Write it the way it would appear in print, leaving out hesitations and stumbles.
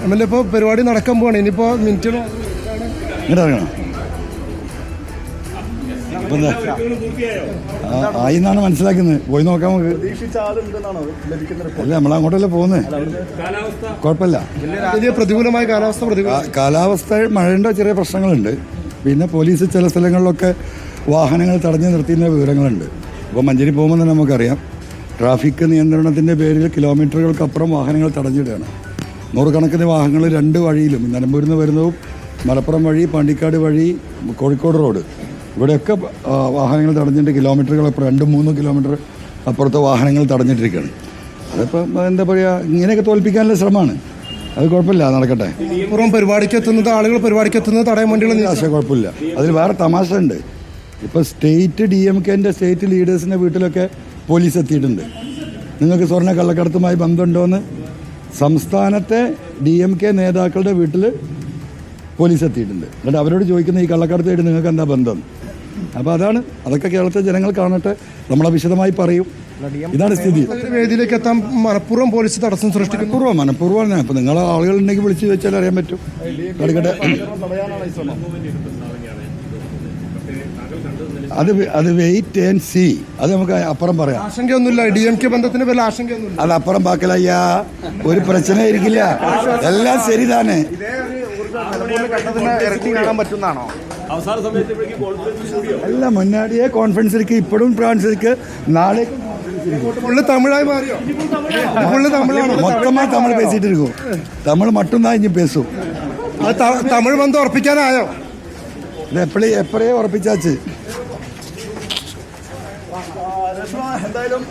MLA ഇപ്പോൾ പരിപാടി നടക്കാൻ പോവാണ്. ഇനിയിപ്പോൾ മിനിറ്റുകൾ ആയി എന്നാണ് മനസ്സിലാക്കുന്നത്. പോയി നോക്കാം നമുക്ക്. അല്ല, നമ്മളങ്ങോട്ടല്ലേ പോകുന്നത്. കുഴപ്പമില്ല. വലിയ പ്രതികൂലമായ കാലാവസ്ഥ മഴയുടെ ചെറിയ പ്രശ്നങ്ങളുണ്ട്. പിന്നെ പോലീസ് ചില സ്ഥലങ്ങളിലൊക്കെ വാഹനങ്ങൾ തടഞ്ഞു നിർത്തിയ വിവരങ്ങളുണ്ട്. അപ്പോൾ മഞ്ചേരി പോകുമ്പോൾ തന്നെ നമുക്കറിയാം, ട്രാഫിക് നിയന്ത്രണത്തിൻ്റെ പേരിൽ കിലോമീറ്ററുകൾക്കപ്പുറം വാഹനങ്ങൾ തടഞ്ഞിടുകയാണ്. നൂറുകണക്കിന് വാഹനങ്ങൾ രണ്ട് വഴിയിലും, നിലമ്പൂരിൽ നിന്ന് വരുന്നതും മലപ്പുറം വഴി, പാണ്ടിക്കാട് വഴി, കോഴിക്കോട് റോഡ്, ഇവിടെയൊക്കെ വാഹനങ്ങൾ തടഞ്ഞിട്ട് കിലോമീറ്ററുകളപ്പുറം 2-3 കിലോമീറ്റർ അപ്പുറത്തെ വാഹനങ്ങൾ തടഞ്ഞിട്ടിരിക്കുകയാണ്. അതിപ്പോൾ എന്താ പറയുക, ഇങ്ങനെയൊക്കെ തോൽപ്പിക്കാനുള്ള ശ്രമമാണ്. അത് കുഴപ്പമില്ല, നടക്കട്ടെ. പരിപാടിക്ക് എത്തുന്നത് ആളുകൾ പരിപാടിക്ക് എത്തുന്നത് തടയാൻ വേണ്ടിയുള്ള ആശ കുഴപ്പമില്ല. അതിൽ വേറെ തമാശ ഉണ്ട്. ഇപ്പോൾ സ്റ്റേറ്റ് DMKൻ്റെ സ്റ്റേറ്റ് ലീഡേഴ്സിൻ്റെ വീട്ടിലൊക്കെ പോലീസ് എത്തിയിട്ടുണ്ട്. നിങ്ങൾക്ക് സ്വർണ്ണ കള്ളക്കടത്തുമായി ബന്ധമുണ്ടോയെന്ന് സംസ്ഥാനത്തെ DMK നേതാക്കളുടെ വീട്ടിൽ പോലീസ് എത്തിയിട്ടുണ്ട്. എന്നിട്ട് അവരോട് ചോദിക്കുന്ന ഈ കള്ളക്കടത്തായിട്ട് നിങ്ങൾക്ക് എന്താ ബന്ധം? അപ്പോൾ അതൊക്കെ കേരളത്തിലെ ജനങ്ങൾ കാണട്ടെ, നമ്മളെ വിശദമായി പറയും. ഇതാണ് സ്ഥിതി. വേദിയിലേക്ക് എത്താൻ മനഃപൂർവ്വം പോലീസ് തടസ്സം സൃഷ്ടിക്കുന്നു. മനഃപൂർവ്വം. അപ്പോൾ നിങ്ങൾ ആളുകളുണ്ടെങ്കിൽ വിളിച്ച് ചോദിച്ചാൽ അറിയാൻ പറ്റും. എടുക്കട്ടെ. അത് വെയിറ്റ് ആൻഡ് സീ. അത് നമുക്ക് അപ്പുറം പറയാം. ആശങ്കയൊന്നുമില്ല. DMK ബന്ധത്തിന് വല്ല ആശങ്കയൊന്നുമില്ല. അത് അപ്പുറം പാക്കലയ്യ, ഒരു പ്രശ്നം ഇരിക്കില്ല. എല്ലാം ശരി തന്നെ. അല്ല, മുന്നാടിയെ കോൺഫറൻസിലേക്ക് ഇപ്പോഴും ഫ്രാൻസിലേക്ക് നാളെ തമിഴായി മാറിയോ? മൊത്തമായി തമിഴ് പേസിട്ട് ഇരിക്കും. തമിഴ് മറ്റുന്നാ ഇനി പേസും. തമിഴ് ബന്ധം ഉറപ്പിക്കാനായോ? എപ്പോഴേ ഉറപ്പിച്ചാച്ച്. എന്തായാലും